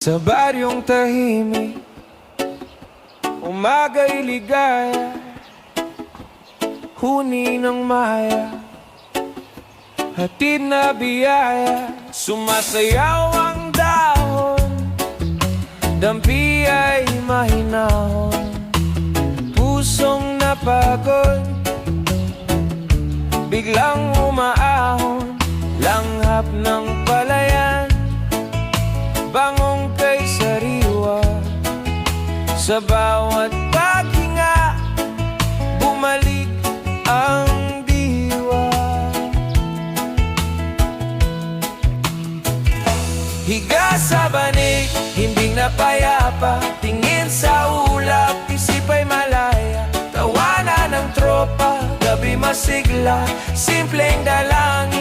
Sa baryong tahimik, umaga'y ligaya, huni ng maya, hatid na biyaya. Sumasayaw ang dahon, dampi ay mahinahon, pusong napagod, biglang umaahon, langhap ng palayan, bangong kay sariwa. Sa bawat paghinga, bumalik ang diwa. Higa sa banig, himbing na payapa, tingin sa ulap, isip ay malaya. Tawanan ng tropa, gabi masigla, simpleng dalangin.